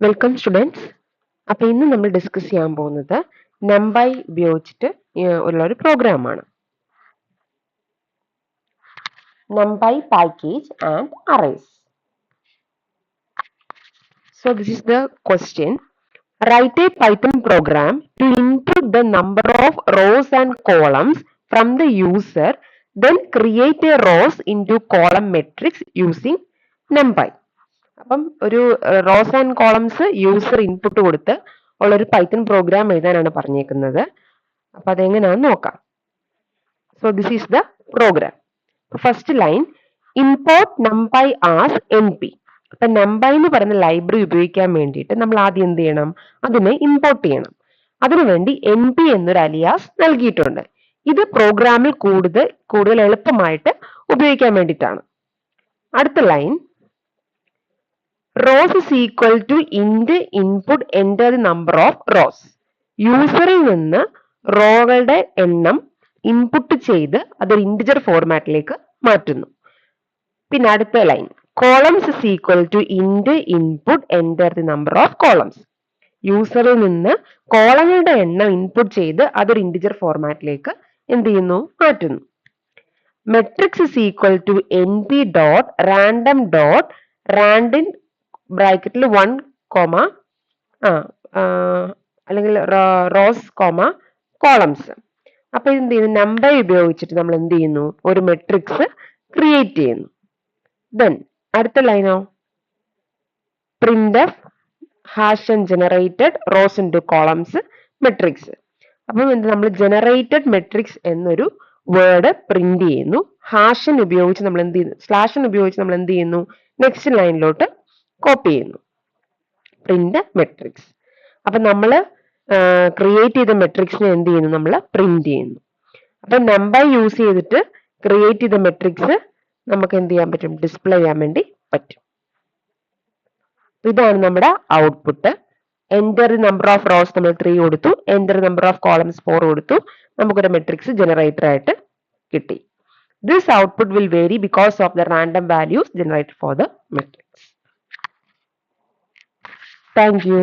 Welcome students. അപ്പോൾ ഇന്ന് നമ്മൾ ഡിസ്കസ് ചെയ്യാൻ പോകുന്നത് NumPy ഉപയോഗിച്ചിട്ട് ഉള്ള ഒരു പ്രോഗ്രാമാണ്. NumPy package and arrays. So this is the question. Write a Python program to input the number of rows and columns from the user, then create a rows into column matrix using NumPy. അപ്പം ഒരു rose and columns user input കൊടുത്ത് ഉള്ള ഒരു Python programme എഴുതാനാണ് പറഞ്ഞേക്കുന്നത്. അപ്പൊ അതെങ്ങനെയാണെന്ന് നോക്കാം. So this is the program. First line, import NumPy as NP. അപ്പൊ NumPy എന്ന് പറയുന്ന ലൈബ്രറി ഉപയോഗിക്കാൻ വേണ്ടിയിട്ട് നമ്മൾ ആദ്യം എന്ത് ചെയ്യണം? അതിനെ ഇമ്പോർട്ട് ചെയ്യണം. അതിനുവേണ്ടി NP എന്നൊരു അലിയാസ് നൽകിയിട്ടുണ്ട്. ഇത് പ്രോഗ്രാമിൽ കൂടുതൽ എളുപ്പമായിട്ട് ഉപയോഗിക്കാൻ വേണ്ടിയിട്ടാണ്. അടുത്ത line, rows is equal to int input enter the number of rows. യൂസറിൽ നിന്ന് റോകളുടെ എണ്ണം ഇൻപുട്ട് ചെയ്ത് അതൊരു ഇന്റിജർ ഫോർമാറ്റിലേക്ക് മാറ്റുന്നു. പിന്നെ അടുത്ത line, columns is equal to int input enter the number of columns. യൂസറിൽ നിന്ന് കോളങ്ങളുടെ എണ്ണം ഇൻപുട്ട് ചെയ്ത് അതൊരു ഇന്റിജർ ഫോർമാറ്റിലേക്ക് എന്ത് ചെയ്യുന്നു? മാറ്റുന്നു. Matrix is equal to np dot random dot random ബ്രാക്കറ്റിൽ 1 കോമ അല്ലെങ്കിൽ റോസ് കോമ കോളംസ്. അപ്പൊ എന്ത് ചെയ്യുന്നു? NumPy ഉപയോഗിച്ചിട്ട് നമ്മൾ എന്ത് ചെയ്യുന്നു? ഒരു മെട്രിക്സ് ക്രിയേറ്റ് ചെയ്യുന്നു. ദെൻ അടുത്ത ലൈനോ, printf hash and generated rows into columns matrix. അപ്പം എന്ത്, നമ്മൾ ജനറേറ്റഡ് മെട്രിക്സ് എന്നൊരു വേർഡ് പ്രിന്റ് ചെയ്യുന്നു. ഹാഷൻ ഉപയോഗിച്ച് നമ്മൾ എന്ത് ചെയ്യുന്നു? സ്ലാഷൻ ഉപയോഗിച്ച് നമ്മൾ എന്ത് ചെയ്യുന്നു? നെക്സ്റ്റ് ലൈനിലോട്ട് കോപ്പി ചെയ്യുന്നു. Print matrix. അപ്പൊ നമ്മൾ ക്രിയേറ്റ് ചെയ്ത മെട്രിക്സിനെ എന്ത് ചെയ്യുന്നു? നമ്മൾ പ്രിന്റ് ചെയ്യുന്നു. അപ്പൊ NumPy യൂസ് ചെയ്തിട്ട് ക്രിയേറ്റ് ചെയ്ത മെട്രിക്സ് നമുക്ക് എന്ത് ചെയ്യാൻ പറ്റും? ഡിസ്പ്ലേ ചെയ്യാൻ വേണ്ടി പറ്റും. ഇതാണ് നമ്മുടെ output. Enter the number of rows നമ്മൾ 3 കൊടുത്തു, enter the number of columns 4 കൊടുത്തു. നമുക്കൊരു മെട്രിക്സ് ജനറേറ്റർ ആയിട്ട് കിട്ടി. This output will vary because of the random values generated for the matrix. Thank you.